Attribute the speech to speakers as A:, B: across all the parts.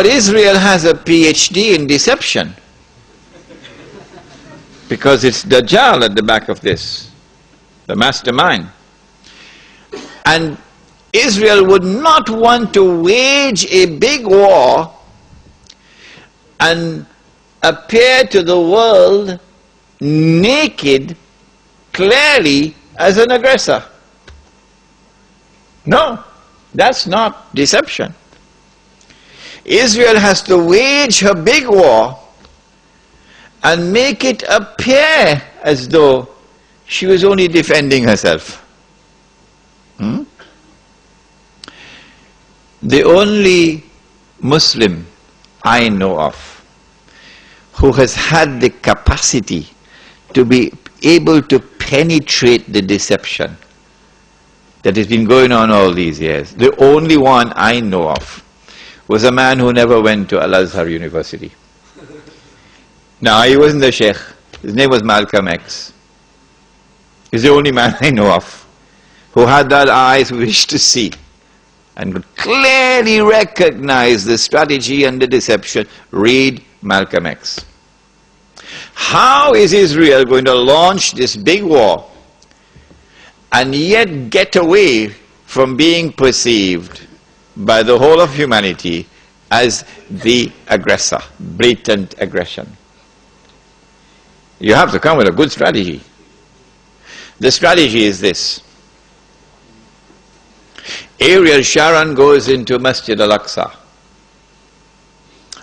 A: But Israel has a PhD in deception. Because it's Dajjal at the back of this, the mastermind. And Israel would not want to wage a big war and appear to the world naked, clearly, as an aggressor. No, that's not deception. Israel has to wage her big war and make it appear as though she was only defending herself. The only Muslim I know of who has had the capacity to be able to penetrate the deception that has been going on all these years, the only one I know of, was a man who never went to Al-Azhar University. Now, he wasn't the Sheikh. His name was Malcolm X. He's the only man I know of who had that eyes wish to see and could clearly recognize the strategy and the deception. Read Malcolm X. How is Israel going to launch this big war and yet get away from being perceived by the whole of humanity as the aggressor, blatant aggression? You have to come with a good strategy. The strategy is this. Ariel Sharon goes into Masjid al-Aqsa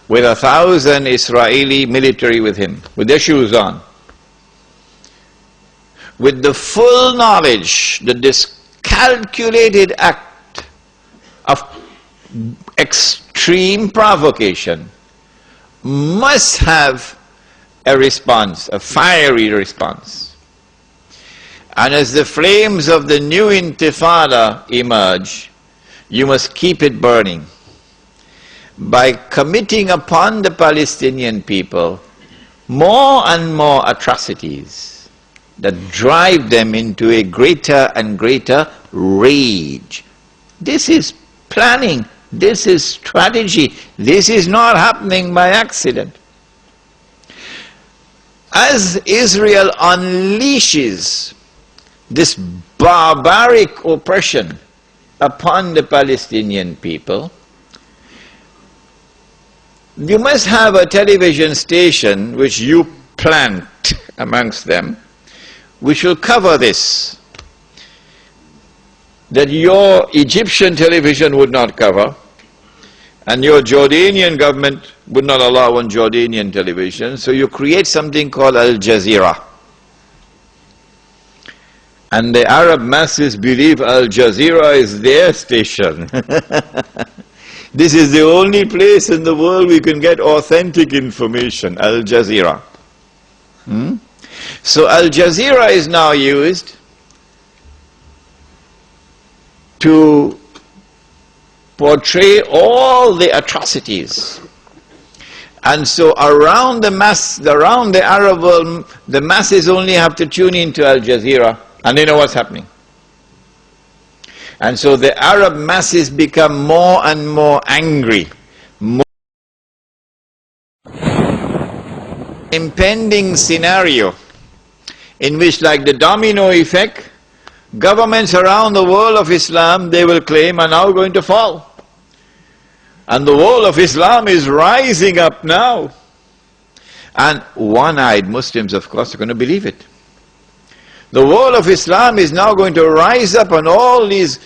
A: with 1,000 Israeli military with him, with their shoes on, with the full knowledge that this calculated act of extreme provocation must have a response, a fiery response. And as the flames of the new intifada emerge, you must keep it burning by committing upon the Palestinian people more and more atrocities that drive them into a greater and greater rage. This is planning, this is strategy, this is not happening by accident. As Israel unleashes this barbaric oppression upon the Palestinian people, you must have a television station which you plant amongst them, which will cover this, that your Egyptian television would not cover, and your Jordanian government would not allow on Jordanian television, so you create something called Al Jazeera. And the Arab masses believe Al Jazeera is their station. This is the only place in the world we can get authentic information, Al Jazeera. So Al Jazeera is now used to portray all the atrocities. And so around the Arab world, the masses only have to tune into Al Jazeera and they know what's happening. And so the Arab masses become more and more angry. Impending scenario in which, like the domino effect, governments around the world of Islam, they will claim, are now going to fall. And the world of Islam is rising up now. And one-eyed Muslims, of course, are going to believe it. The world of Islam is now going to rise up and all these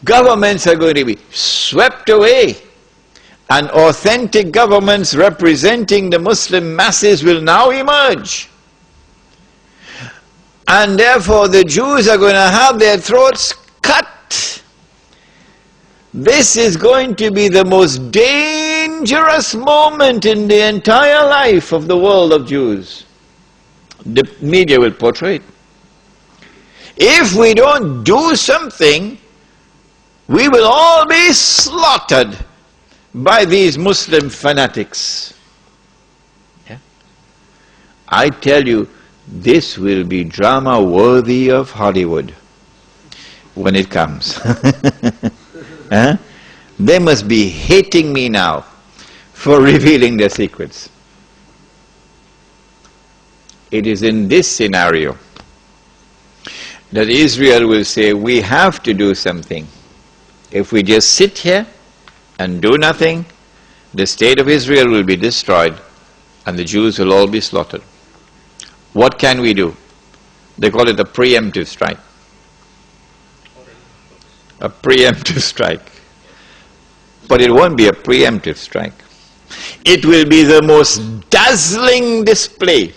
A: governments are going to be swept away. And authentic governments representing the Muslim masses will now emerge. And therefore the Jews are going to have their throats cut. This is going to be the most dangerous moment in the entire life of the world of Jews. The media will portray it. If we don't do something, we will all be slaughtered by these Muslim fanatics. Yeah? I tell you, this will be drama worthy of Hollywood when it comes. Huh? They must be hating me now for revealing their secrets. It is in this scenario that Israel will say, we have to do something. If we just sit here and do nothing, the state of Israel will be destroyed and the Jews will all be slaughtered. What can we do? They call it a preemptive strike. A preemptive strike. But it won't be a preemptive strike. It will be the most dazzling display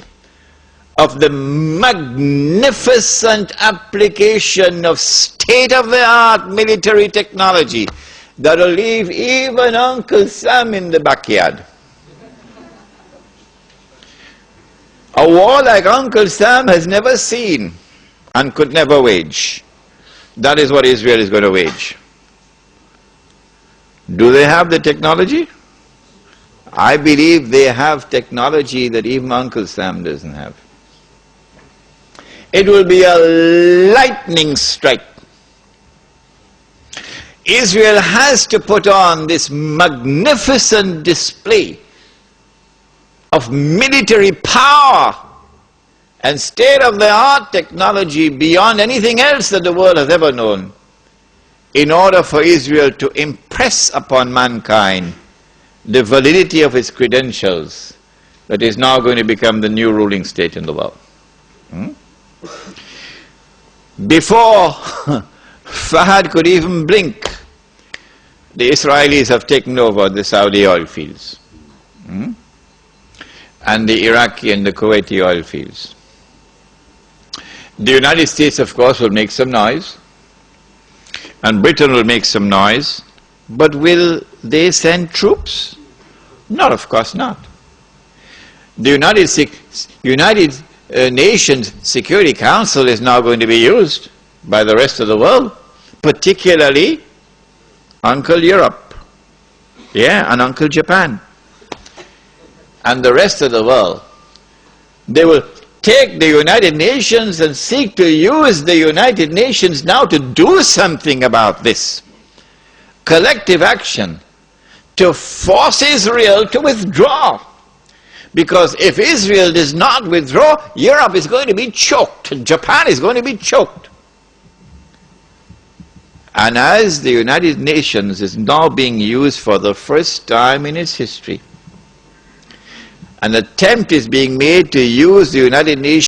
A: of the magnificent application of state-of-the-art military technology that will leave even Uncle Sam in the backyard. A war like Uncle Sam has never seen and could never wage. That is what Israel is going to wage. Do they have the technology? I believe they have technology that even Uncle Sam doesn't have. It will be a lightning strike. Israel has to put on this magnificent display of military power and state-of-the-art technology beyond anything else that the world has ever known, in order for Israel to impress upon mankind the validity of its credentials that is now going to become the new ruling state in the world. Before Fahad could even blink, the Israelis have taken over the Saudi oil fields, and the Iraqi and the Kuwaiti oil fields. The United States, of course, will make some noise, and Britain will make some noise, but will they send troops? No, of course not. The United Nations Security Council is now going to be used by the rest of the world, particularly Uncle Europe, and Uncle Japan, and the rest of the world. They will take the United Nations and seek to use the United Nations now to do something about this. Collective action to force Israel to withdraw. Because if Israel does not withdraw, Europe is going to be choked, and Japan is going to be choked. And as the United Nations is now being used for the first time in its history, an attempt is being made to use the United Nations